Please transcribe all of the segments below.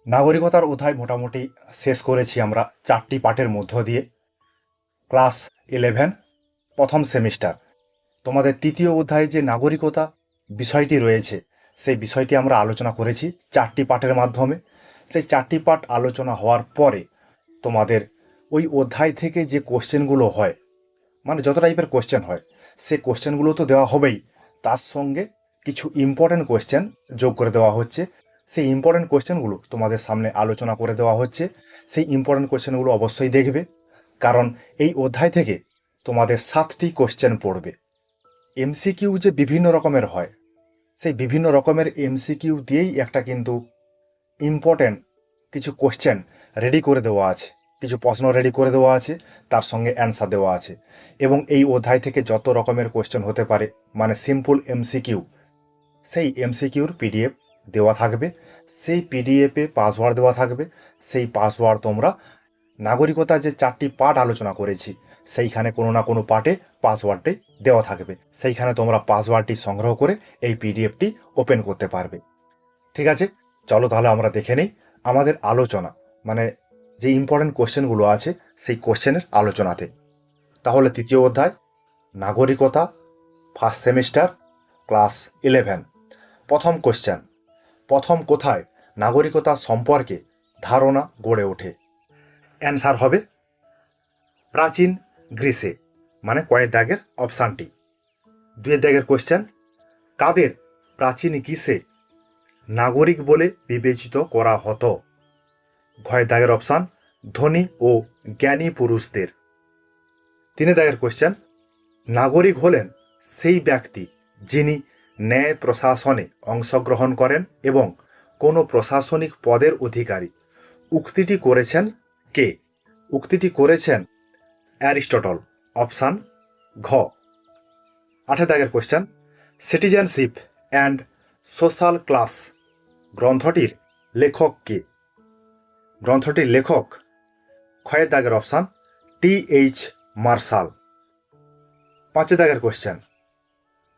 নাগরিকতার অধ্যায় মোটামুটি শেষ করেছি আমরা 4টি পার্টের মধ্য দিয়ে। ক্লাস 11 প্রথম সেমিস্টার। তোমাদের তৃতীয় অধ্যায়ে যে নাগরিকতা বিষয়টি রয়েছে সেই বিষয়টি আমরা আলোচনা করেছি 4টি পার্টের মাধ্যমে। সেই 4টি পার্ট আলোচনা হওয়ার পরে তোমাদের ওই অধ্যায় থেকে যে কোশ্চেনগুলো হয়, মানে যত টাইপের কোশ্চেন হয় সেই কোশ্চেনগুলো তো দেওয়া হবেই, তার সঙ্গে কিছু ইম্পর্টেন্ট কোশ্চেন যোগ করে দেওয়া হচ্ছে। সেই ইম্পর্টেন্ট কোশ্চেনগুলো তোমাদের সামনে আলোচনা করে দেওয়া হচ্ছে। সেই ইম্পর্টেন্ট কোশ্চেনগুলো অবশ্যই দেখবে, কারণ এই অধ্যায় থেকে তোমাদের 7টি কোশ্চেন পড়বে। এমসিকিউ যে বিভিন্ন রকমের হয়, সেই বিভিন্ন রকমের এমসিকিউ দিয়েই একটা কিন্তু ইম্পর্টেন্ট কিছু কোশ্চেন রেডি করে দেওয়া আছে, কিছু প্রশ্ন রেডি করে দেওয়া আছে, তার সঙ্গে অ্যান্সার দেওয়া আছে। এবং এই অধ্যায় থেকে যত রকমের কোশ্চেন হতে পারে, মানে সিম্পল এমসিকিউ, সেই এমসিকিউর পিডিএফ দেওয়া থাকবে। সেই পিডিএফে পাসওয়ার্ড দেওয়া থাকবে। সেই পাসওয়ার্ড তোমরা নাগরিকতার যে 4টি পার্ট আলোচনা করেছি সেইখানে কোনো না কোনো পার্টে পাসওয়ার্ডটি দেওয়া থাকবে। সেইখানে তোমরা পাসওয়ার্ডটি সংগ্রহ করে এই পিডিএফটি ওপেন করতে পারবে। ঠিক আছে, চলো তাহলে আমরা দেখে নেই আমাদের আলোচনা, মানে যে ইম্পর্টেন্ট কোশ্চেনগুলো আছে সেই কোশ্চেনের আলোচনাতে। তাহলে তৃতীয় অধ্যায় নাগরিকতা, ফার্স্ট সেমিস্টার, ক্লাস 11। প্রথম কোশ্চেন, প্রথম কোথায় নাগরিকতা সম্পর্কে ধারণা গড়ে ওঠে? অ্যান্সার হবে প্রাচীন গ্রিসে, মানে কয়েক দাগের অপশানটি। 2 দাগের কোশ্চেন, কাদের প্রাচীন গ্রিসে নাগরিক বলে বিবেচিত করা হতো? ঘয় দাগের অপশান ধনী ও জ্ঞানী পুরুষদের। 3 দাগের কোশ্চেন, নাগরিক হলেন সেই ব্যক্তি যিনি ন্যায় প্রশাসনে অংশগ্রহণ করেন এবং কোনো প্রশাসনিক পদের অধিকারী। উক্তিটি করেছেন কে? উক্তিটি করেছেন অ্যারিস্টটল। অপশান ঘ। 8 দাগের question, citizenship and social class গ্রন্থটির লেখক কে? গ্রন্থটির লেখক ক্ষয়ের দাগের অপশান টি.এইচ. মার্শাল। 5 দাগের কোশ্চেন,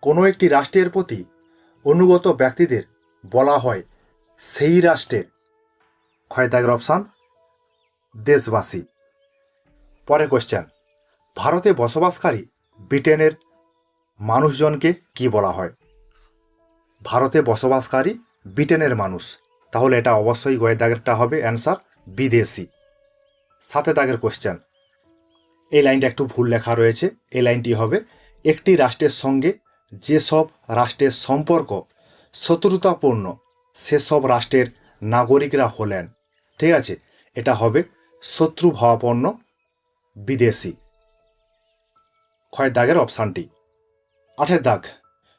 কোনো একটি রাষ্ট্রের প্রতি অনুগত ব্যক্তিদের বলা হয় সেই রাষ্ট্রের। ক্ষয়ের দাগের অপশান দেশবাসী। পরের কোশ্চেন, ভারতে বসবাসকারী ব্রিটেনের মানুষজনকে কি বলা হয়? ভারতে বসবাসকারী ব্রিটেনের মানুষ। তাহলে এটা অবশ্যই গয়ের দাগেরটা হবে অ্যান্সার বিদেশি। 7 দাগের কোশ্চেন, এই লাইনটা একটু ভুল লেখা রয়েছে। এই লাইনটি হবে একটি রাষ্ট্রের সঙ্গে যেসব রাষ্ট্রের সম্পর্ক শত্রুতাপূর্ণ সেসব রাষ্ট্রের নাগরিকরা হলেন। ঠিক আছে, এটা হবে শত্রুভাবাপন্ন বিদেশি। ক্ষয় দাগের অপশানটি। 8 দাগ,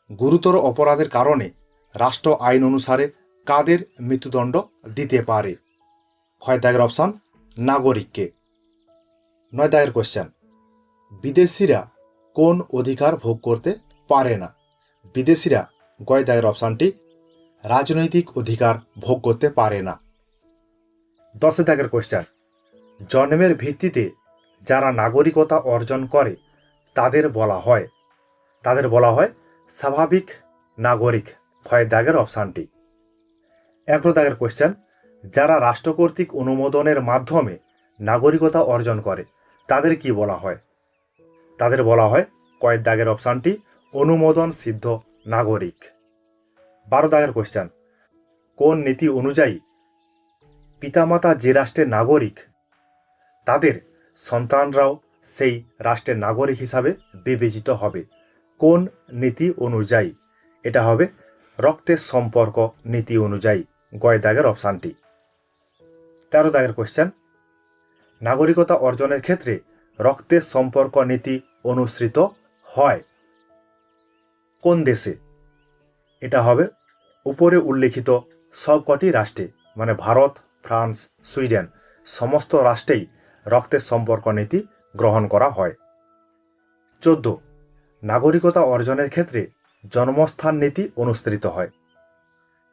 গুরুতর অপরাধের কারণে রাষ্ট্র আইন অনুসারে কাদের মৃত্যুদণ্ড দিতে পারে? ক্ষয় দাগের অপশান নাগরিককে। 9 দাগের কোশ্চেন, বিদেশিরা কোন অধিকার ভোগ করতে পারে না? বিদেশিরা গয় দাগের অপশানটি রাজনৈতিক অধিকার ভোগ করতে পারে না। 10 দাগের কোশ্চেন, জন্মের ভিত্তিতে যারা নাগরিকতা অর্জন করে তাদের বলা হয় স্বাভাবিক নাগরিক। ক্ষয় দাগের অপশানটি। 11 দাগের কোশ্চেন, যারা রাষ্ট্র কর্তৃক অনুমোদনের মাধ্যমে নাগরিকতা অর্জন করে তাদের কি বলা হয়? তাদের বলা হয় কয়েক দাগের অপশানটি অনুমোদন সিদ্ধ নাগরিক। 12 দাগের কোশ্চেন, কোন নীতি অনুযায়ী পিতামাতা যে রাষ্ট্রের নাগরিক তাদের সন্তানরাও সেই রাষ্ট্রের নাগরিক হিসাবে বিবেচিত হবে? কোন নীতি অনুযায়ী? এটা হবে রক্তের সম্পর্ক নীতি অনুযায়ী। গয় দাগের অপশানটি। 13 দাগের কোশ্চেন, নাগরিকতা অর্জনের ক্ষেত্রে রক্তের সম্পর্ক নীতি অনুসৃত হয় কোন দেশে? এটা হবে উপরে উল্লেখিত সবকটি রাষ্ট্রে, মানে ভারত, ফ্রান্স, সুইডেন সমস্ত রাষ্ট্রেই রক্তের সম্পর্ক নীতি গ্রহণ করা হয়। 14, নাগরিকতা অর্জনের ক্ষেত্রে জন্মস্থান নীতি অনুসৃত হয়।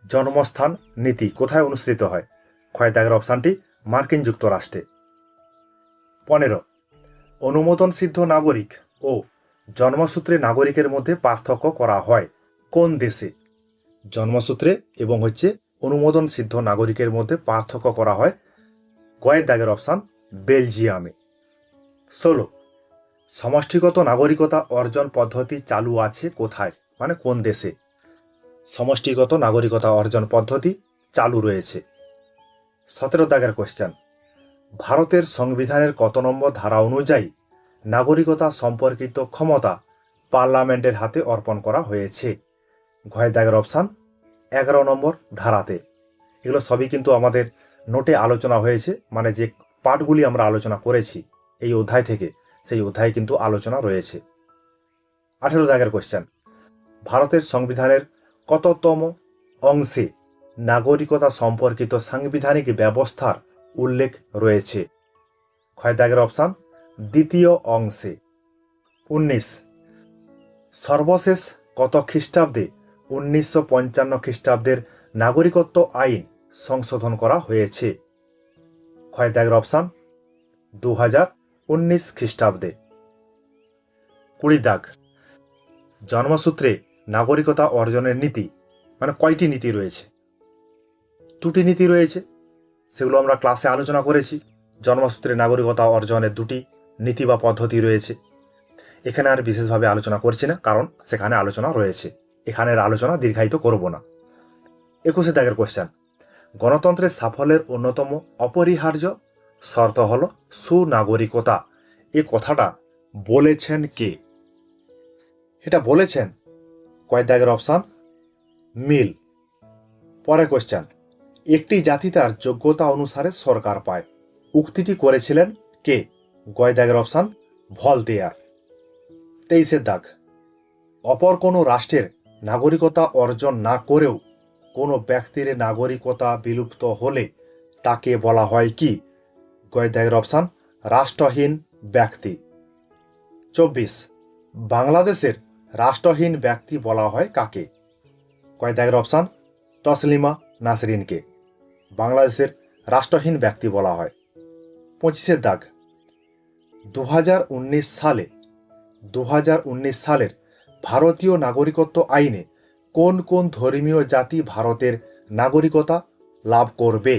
জন্মস্থান নীতি কোথায় অনুসৃত হয়? ক্ষয় দাগের অপশানটি মার্কিন যুক্তরাষ্ট্রে। 15, অনুমোদন সিদ্ধ নাগরিক ও জন্মসূত্রে নাগরিকের মধ্যে পার্থক্য করা হয় কোন দেশে? জন্মসূত্রে এবং অনুমোদন সিদ্ধ নাগরিকের মধ্যে পার্থক্য করা হয় গয়ের দাগের অপশান বেলজিয়ামে। 16 সমষ্টিগত নাগরিকতা অর্জন পদ্ধতি চালু আছে কোথায়, মানে কোন দেশে সমষ্টিগত নাগরিকতা অর্জন পদ্ধতি চালু রয়েছে। 17 দাগের কোশ্চেন, ভারতের সংবিধানের কত নম্বর ধারা অনুযায়ী নাগরিকতা সম্পর্কিত ক্ষমতা পার্লামেন্টের হাতে অর্পণ করা হয়েছে। ঘয়ের দাগের অপশান 11 নম্বর ধারাতে। এগুলো সবই কিন্তু আমাদের নোটে আলোচনা হয়েছে, মানে যে পাঠগুলি আমরা আলোচনা করেছি এই অধ্যায় থেকে, সেই অধ্যায়ে কিন্তু আলোচনা রয়েছে। 18 দাগের কোশ্চেন, ভারতের সংবিধানের কততম অংশে নাগরিকতা সম্পর্কিত সাংবিধানিক ব্যবস্থার উল্লেখ রয়েছে। ক্ষয় দাগের অপশান দ্বিতীয় অংশে। 19 সর্বশেষ কত খ্রিস্টাব্দে 1955 খ্রিস্টাব্দের নাগরিকত্ব আইন সংশোধন করা হয়েছে। ক্ষয় দাগের অপশান 2019 খ্রিস্টাব্দে। 20 দাগ, জন্মসূত্রে নাগরিকতা অর্জনের নীতি, মানে কয়টি নীতি রয়েছে? 2টি নীতি রয়েছে, সেগুলো আমরা ক্লাসে আলোচনা করেছি। জন্মসূত্রে নাগরিকতা অর্জনের 2টি নীতি বা পদ্ধতি রয়েছে। এখানে আর বিশেষভাবে আলোচনা করছি না, কারণ সেখানে আলোচনা রয়েছে, এখানের আলোচনা দীর্ঘায়িত করব না। 21 দাগের কোশ্চেন, গণতন্ত্রের সাফল্যের অন্যতম অপরিহার্য শর্ত হল সুনাগরিকতা। এ কথাটা বলেছেন কে? এটা বলেছেন কয় দাগের অপশান মিল। পরে কোশ্চেন, একটি জাতি তার যোগ্যতা অনুসারে সরকার পায়, উক্তিটি করেছিলেন কে? গয় দাগের অপশান ভলতেয়ার। 23 দাগ, অপর কোনো রাষ্ট্রের নাগরিকতা অর্জন না করেও কোনো ব্যক্তির নাগরিকতা বিলুপ্ত হলে তাকে বলা হয় কি? গয় দাগের অপশান রাষ্ট্রহীন ব্যক্তি। 24 বাংলাদেশের রাষ্ট্রহীন ব্যক্তি বলা হয় কাকে? কয় দাগের অপশান তসলিমা নাসরিনকে বাংলাদেশের রাষ্ট্রহীন ব্যক্তি বলা হয়। 25 দাগ, 2019 সালের ভারতীয় নাগরিকত্ব আইনে কোন কোন ধর্মীয় জাতি ভারতের নাগরিকতা লাভ করবে?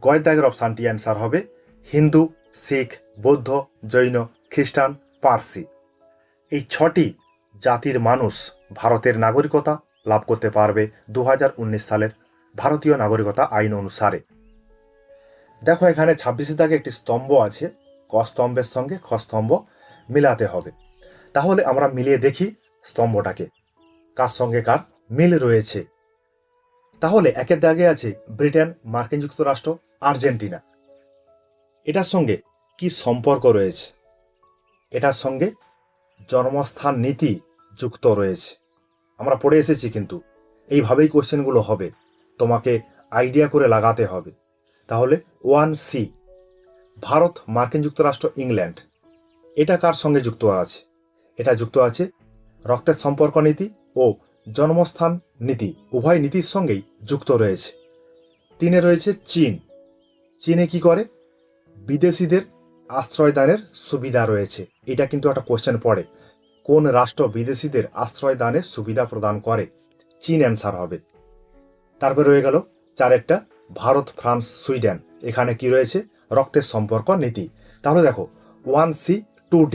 গয় দাগের অপশানটি অ্যান্সার হবে হিন্দু, শিখ, বৌদ্ধ, জৈন, খ্রিস্টান, পার্সি। এই 6টি জাতির মানুষ ভারতের নাগরিকতা লাভ করতে পারবে 2019 সালের ভারতীয় নাগরিকতা আইন অনুসারে। দেখো এখানে 26 দাগে একটি স্তম্ভ আছে, ক স্তম্ভের সঙ্গে খ স্তম্ভ মিলাতে হবে। তাহলে আমরা মিলিয়ে দেখি স্তম্ভটাকে কার সঙ্গে কার মিল রয়েছে। তাহলে 1 দাগে আছে ব্রিটেন, মার্কিন যুক্তরাষ্ট্র, আর্জেন্টিনা। এটার সঙ্গে কি সম্পর্ক রয়েছে? এটার সঙ্গে জন্মস্থান নীতি যুক্ত রয়েছে। আমরা পড়ে এসেছি, কিন্তু এইভাবেই কোশ্চেনগুলো হবে, তোমাকে আইডিয়া করে লাগাতে হবে। তাহলে 1C ভারত, মার্কিন যুক্তরাষ্ট্র, ইংল্যান্ড, এটা কার সঙ্গে যুক্ত আছে? এটা যুক্ত আছে রক্তের সম্পর্ক নীতি ও জন্মস্থান নীতি, উভয় নীতির সঙ্গেই যুক্ত রয়েছে। 3 রয়েছে চীন। চীনে কি করে? বিদেশিদের আশ্রয়দানের সুবিধা রয়েছে। এটা কিন্তু একটা কোশ্চেন পড়ে, কোন রাষ্ট্র বিদেশিদের আশ্রয়দানের সুবিধা প্রদান করে? চীন অ্যান্সার হবে। তারপরে রয়ে গেল 4টা ভারত, ফ্রান্স, সুইডেন। এখানে কি রয়েছে? রক্তের সম্পর্ক নীতি। তাহলে দেখো 1C 2D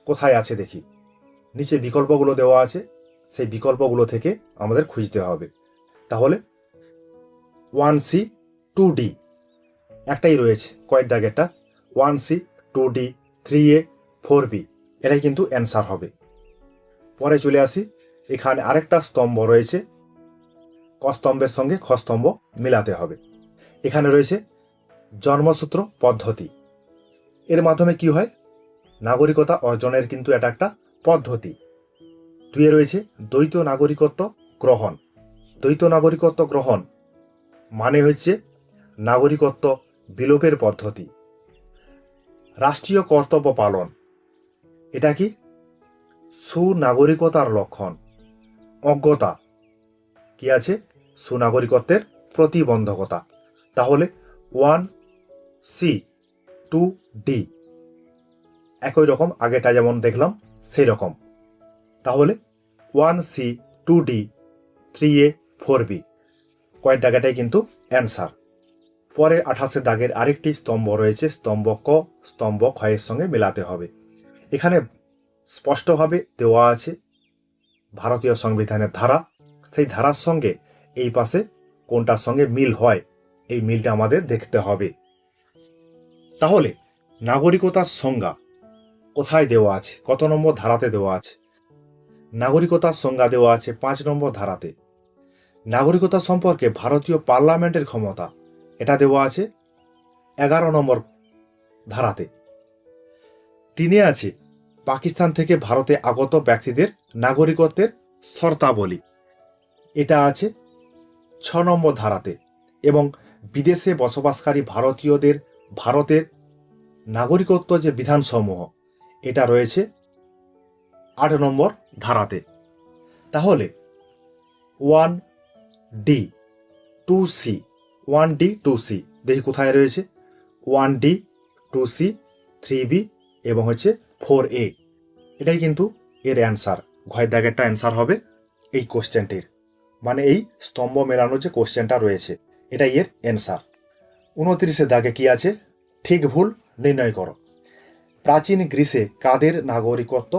কোথায় আছে দেখি, নিচে বিকল্পগুলো দেওয়া আছে, সেই বিকল্পগুলো থেকে আমাদের খুঁজতে হবে। তাহলে 1C 2D একটাই রয়েছে, কয়েক দাগেরটা 1C 2D 3A 4B, এটাই কিন্তু অ্যান্সার হবে। পরে চলে আসি, এখানে আরেকটা স্তম্ভ রয়েছে, ক স্তম্ভের সঙ্গে খ স্তম্ভ মিলাতে হবে। এখানে রয়েছে জন্মসূত্র পদ্ধতি। এর মাধ্যমে কি হয়? নাগরিকতা অর্জনের কিন্তু এটা একটা পদ্ধতি। 2 রয়েছে দ্বৈত নাগরিকত্ব গ্রহণ। দ্বৈত নাগরিকত্ব গ্রহণ মানে হচ্ছে নাগরিকত্ব বিলোপের পদ্ধতি। রাষ্ট্রীয় কর্তব্য পালন, এটা কি? সুনাগরিকতার লক্ষণ। অজ্ঞতা কি আছে? সুনাগরিকত্বের প্রতিবন্ধকতা। তাহলে 1C 2D একই রকম, আগেটা যেমন দেখলাম সেই রকম। তাহলে 1C 2D 3A 4B কয়ের দাগেটাই কিন্তু অ্যান্সার। পরে 28 দাগের আরেকটি স্তম্ভ রয়েছে, স্তম্ভ ক স্তম্ভ খ এর সঙ্গে মেলাতে হবে। এখানে স্পষ্টভাবে দেওয়া আছে ভারতীয় সংবিধানের ধারা, সেই ধারার সঙ্গে এই পাশে কোনটার সঙ্গে মিল হয়, এই মিলটা আমাদের দেখতে হবে। তাহলে নাগরিকতার সংজ্ঞা কোথায় দেওয়া আছে, কত নম্বর ধারাতে দেওয়া আছে? নাগরিকতার সংজ্ঞা দেওয়া আছে 5 নম্বর ধারাতে। নাগরিকতা সম্পর্কে ভারতীয় পার্লামেন্টের ক্ষমতা, এটা দেওয়া আছে 11 নম্বর ধারাতে। 3 আছে পাকিস্তান থেকে ভারতে আগত ব্যক্তিদের নাগরিকত্বের শর্তাবলী, এটা আছে 6 নম্বর ধারাতে। এবং বিদেশে বসবাসকারী ভারতীয়দের ভারতের নাগরিকত্ব যে বিধানসমূহ, এটা রয়েছে 8 নম্বর ধারাতে। তাহলে 1D 2C 1D 2C দেখি কোথায় রয়েছে? 1D 2C 3B এবং হচ্ছে 4A, এটাই কিন্তু এর অ্যান্সার। ঘয়ের দাগেরটা অ্যান্সার হবে এই কোশ্চেনটির, মানে এই স্তম্ভ মেলানোর যে কোশ্চেনটা রয়েছে, এটাই এর অ্যান্সার। 29 দাগে কি আছে? ঠিক ভুল নির্ণয় করো। প্রাচীন গ্রিসে কাদের নাগরিকত্ব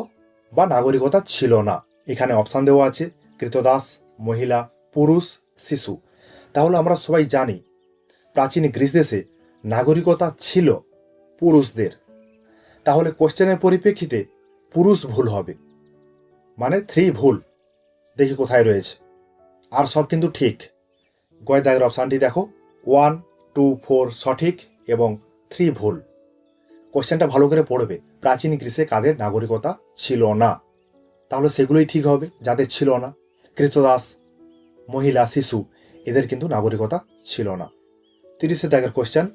বা নাগরিকতা ছিল না? এখানে অপশান দেওয়া আছে কৃতদাস, মহিলা, পুরুষ, শিশু। তাহলে আমরা সবাই জানি প্রাচীন গ্রিস দেশে নাগরিকতা ছিল পুরুষদের। তাহলে কোশ্চেনের পরিপ্রেক্ষিতে পুরুষ ভুল হবে, মানে 3 ভুল। দেখি কোথায় রয়েছে, আর সব কিন্তু ঠিক। গয়ের দাগের অপশানটি দেখো, 1, 2, 4 সঠিক এবং 3 ভুল। কোশ্চেনটা ভালো করে পড়বে, প্রাচীন গ্রিসে কাদের নাগরিকতা ছিল না? তাহলে সেগুলোই ঠিক হবে, যাদের ছিল না। কৃতদাস, মহিলা, শিশু, এদের কিন্তু নাগরিকতা ছিল না। 30 দাগের কোশ্চেন,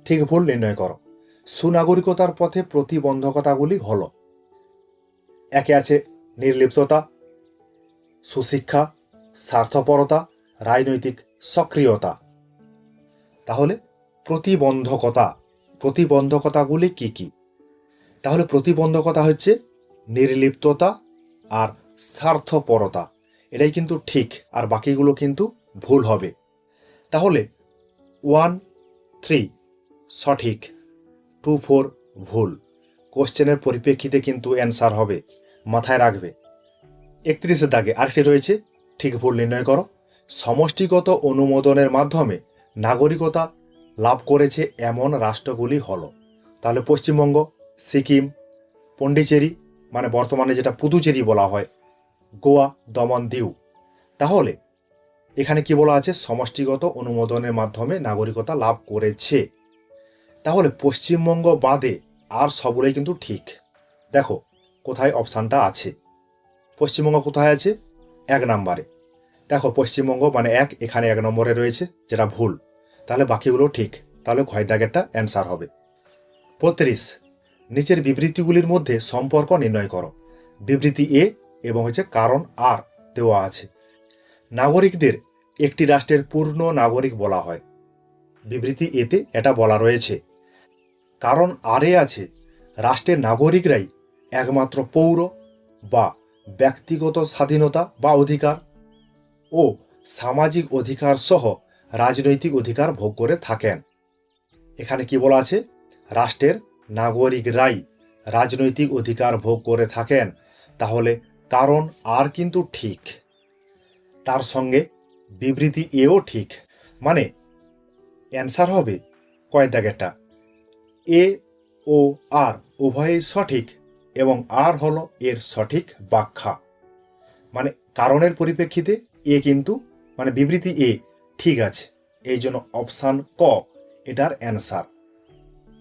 ঠিক ভুল নির্ণয় করো। সুনাগরিকতার পথে প্রতিবন্ধকতাগুলি হলো। 1 আছে নির্লিপ্ততা, সুশিক্ষা, স্বার্থপরতা, রাজনৈতিক সক্রিয়তা। তাহলে প্রতিবন্ধকতাগুলি কি কি? তাহলে প্রতিবন্ধকতা হচ্ছে নির্লিপ্ততা আর স্বার্থপরতা, এটাই কিন্তু ঠিক, আর বাকিগুলো কিন্তু ভুল হবে। তাহলে 1, 3 সঠিক, 2, 4 ভুল। কোশ্চেনের পরিপ্রেক্ষিতে কিন্তু অ্যান্সার হবে, মাথায় রাখবে। 31 দাগে আরেকটি রয়েছে, ঠিক ভুল নির্ণয় করো। সমষ্টিগত অনুমোদনের মাধ্যমে নাগরিকতা লাভ করেছে এমন রাষ্ট্রগুলি হলো। তাহলে পশ্চিমবঙ্গ, সিকিম, পন্ডিচেরি মানে বর্তমানে যেটা পুদুচেরি বলা হয়, গোয়া, দমন, দিউ। তাহলে এখানে কি বলা আছে? সমষ্টিগত অনুমোদনের মাধ্যমে নাগরিকতা লাভ করেছে। তাহলে পশ্চিমবঙ্গ বাদে আর সবগুলোই কিন্তু ঠিক। দেখো কোথায় অপশানটা আছে, পশ্চিমবঙ্গ কোথায় আছে? 1 নম্বরে। দেখো পশ্চিমবঙ্গ মানে 1, এখানে 1 নম্বরে রয়েছে, যেটা ভুল। তাহলে বাকিগুলো ঠিক, তাহলে ঘয়ের দাগেরটা অ্যান্সার হবে। 32 নিচের বিবৃতিগুলির মধ্যে সম্পর্ক নির্ণয় করো। বিবৃতি এ এবং হচ্ছে কারণ আর দেওয়া আছে। নাগরিকদের একটি রাষ্ট্রের পূর্ণ নাগরিক বলা হয়, বিবৃতি এতে এটা বলা রয়েছে। কারণ আরে আছে রাষ্ট্রের নাগরিকরাই একমাত্র পৌর বা ব্যক্তিগত স্বাধীনতা বা অধিকার ও সামাজিক অধিকার সহ রাজনৈতিক অধিকার ভোগ করে থাকেন। এখানে কি বলা আছে? রাষ্ট্রের নাগরিকরাই রাজনৈতিক অধিকার ভোগ করে থাকেন। তাহলে কারণ আর কিন্তু ঠিক, তার সঙ্গে বিবৃতি এও ঠিক, মানে অ্যান্সার হবে কয়েক দাগেরটা। এ ও আর উভয়ই সঠিক এবং আর হলো এর সঠিক ব্যাখ্যা। মানে কারণের পরিপ্রেক্ষিতে এ কিন্তু মানে বিবৃতি এ ঠিক আছে, এই জন্য অপশান ক এটার অ্যান্সার।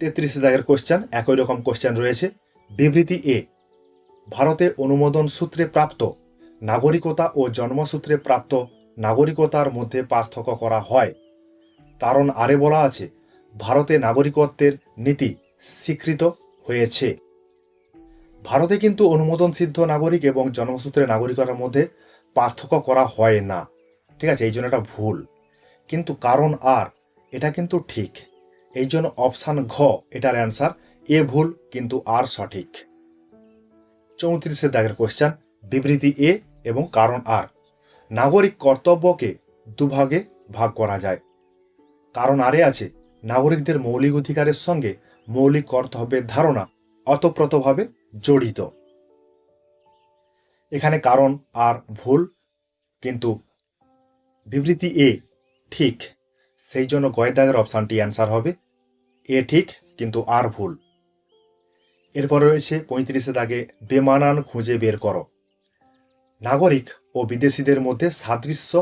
33 দাগের কোশ্চেন, একই রকম কোশ্চেন রয়েছে। বিবৃতি এ ভারতে অনুমোদন সূত্রে প্রাপ্ত নাগরিকতা ও জন্মসূত্রে প্রাপ্ত নাগরিকতার মধ্যে পার্থক্য করা হয়। কারণ আরে বলা আছে ভারতে নাগরিকত্বের নীতি স্বীকৃত হয়েছে। ভারতে কিন্তু অনুমোদন সিদ্ধ নাগরিক এবং জন্মসূত্রের নাগরিকতার মধ্যে পার্থক্য করা হয় না, ঠিক আছে, এই জন্য এটা ভুল। কিন্তু কারণ আর এটা কিন্তু ঠিক, এই জন্য অপশান ঘ এটার অ্যান্সার। এ ভুল কিন্তু আর সঠিক। 34 দাগের কোশ্চেন, বিবৃতি এ এবং কারণ আর নাগরিক কর্তব্যকে দুভাগে ভাগ করা যায়। কারণ আরে আছে, নাগরিকদের মৌলিক অধিকারের সঙ্গে মৌলিক কর্তব্যের ধারণা অতপ্রতভাবে জড়িত। এখানে কারণ আর ভুল, কিন্তু বিবৃতি এ ঠিক, সেই জন্য গয়ের দাগের অপশানটি অ্যান্সার হবে এ ঠিক কিন্তু আর ভুল। এরপরে রয়েছে 35 দাগে বেমানান খুঁজে বের করো। নাগরিক ও বিদেশিদের মধ্যে সাদৃশ্য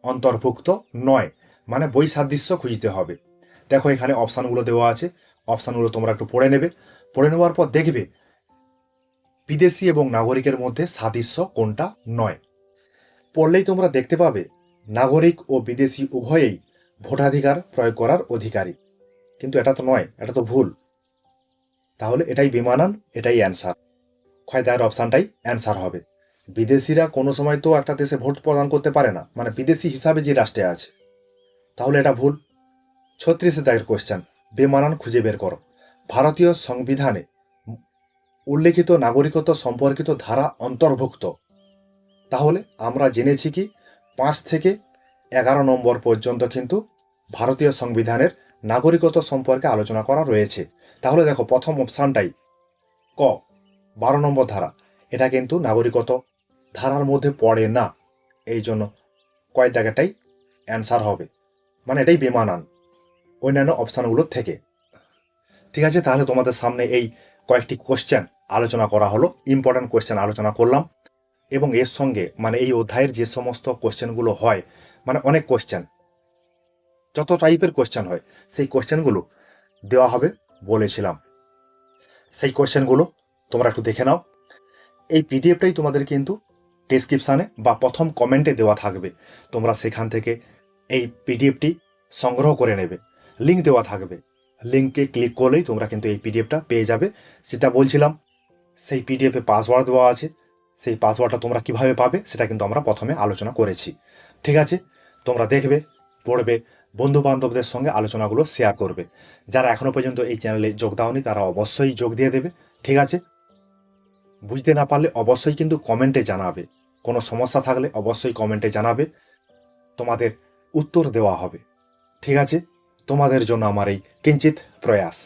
অন্তর্ভুক্ত নয়, মানে বৈসাদৃশ্য খুঁজতে হবে। দেখো এখানে অপশানগুলো দেওয়া আছে, অপশানগুলো তোমরা একটু পড়ে নেবে। পড়ে নেওয়ার পর দেখবে বিদেশি এবং নাগরিকের মধ্যে সাদৃশ্য কোনটা নয়। পড়লেই তোমরা দেখতে পাবে নাগরিক ও বিদেশি উভয়েই ভোটাধিকার প্রয়োগ করার অধিকারী, কিন্তু এটা তো নয়, এটা তো ভুল। তাহলে এটাই বেমানান, এটাই অ্যান্সার। ক্ষয় দায়ের অপশানটাই অ্যান্সার হবে। বিদেশিরা কোনো সময় তো একটা দেশে ভোট প্রদান করতে পারে না, মানে বিদেশি হিসাবে যে রাষ্ট্রে আছে, তাহলে এটা ভুল। 36 দাগের কোশ্চেন, বেমানান খুঁজে বের করো। ভারতীয় সংবিধানে উল্লেখিত নাগরিকত্ব সম্পর্কিত ধারা অন্তর্ভুক্ত। তাহলে আমরা জেনেছি কি 5 থেকে 11 নম্বর পর্যন্ত কিন্তু ভারতীয় সংবিধানের নাগরিকত্ব সম্পর্কে আলোচনা করা রয়েছে। তাহলে দেখো প্রথম অপশানটাই ক 12 নম্বর ধারা, এটা কিন্তু নাগরিকত্ব ধারার মধ্যে পড়ে না, এই জন্য কয়েক দাগেরটাই অ্যান্সার হবে, মানে এটাই বেমানান অন্যান্য অপশানগুলোর থেকে। ঠিক আছে, তাহলে তোমাদের সামনে এই কয়েকটি কোশ্চেন আলোচনা করা হলো, ইম্পর্টেন্ট কোশ্চেন আলোচনা করলাম। এবং এর সঙ্গে মানে এই অধ্যায়ের যে সমস্ত কোশ্চেনগুলো হয়, মানে অনেক কোশ্চেন, যত টাইপের কোশ্চেন হয় সেই কোশ্চেনগুলো দেওয়া হবে বলেছিলাম। সেই কোশ্চেনগুলো তোমরা একটু দেখে নাও। এই পিডিএফটাই তোমাদের কিন্তু ডেসক্রিপশানে বা প্রথম কমেন্টে দেওয়া থাকবে, তোমরা সেখান থেকে এই পিডিএফটি সংগ্রহ করে নেবে। লিঙ্ক দেওয়া থাকবে, লিঙ্কে ক্লিক করলেই তোমরা কিন্তু এই পিডিএফটা পেয়ে যাবে। সেটা বলছিলাম, সেই পিডিএফে পাসওয়ার্ড দেওয়া আছে, সেই পাসওয়ার্ডটা তোমরা কিভাবে পাবে সেটা কিন্তু আমরা প্রথমে আলোচনা করেছি। ঠিক আছে, তোমরা দেখবে, পড়বে, বন্ধু বান্ধবদের সঙ্গে আলোচনাগুলো শেয়ার করবে। যারা এখনো পর্যন্ত এই চ্যানেলে যোগ দাওনি তারা অবশ্যই যোগ দিয়ে দেবে। ঠিক আছে, বুঝতে না পারলে অবশ্যই কিন্তু কমেন্টে জানাবে, কোনো সমস্যা থাকলে অবশ্যই কমেন্টে জানাবে, তোমাদের উত্তর দেওয়া হবে। ঠিক আছে, তোমাদের জন্য আমার এই কিঞ্চিত প্রয়াস।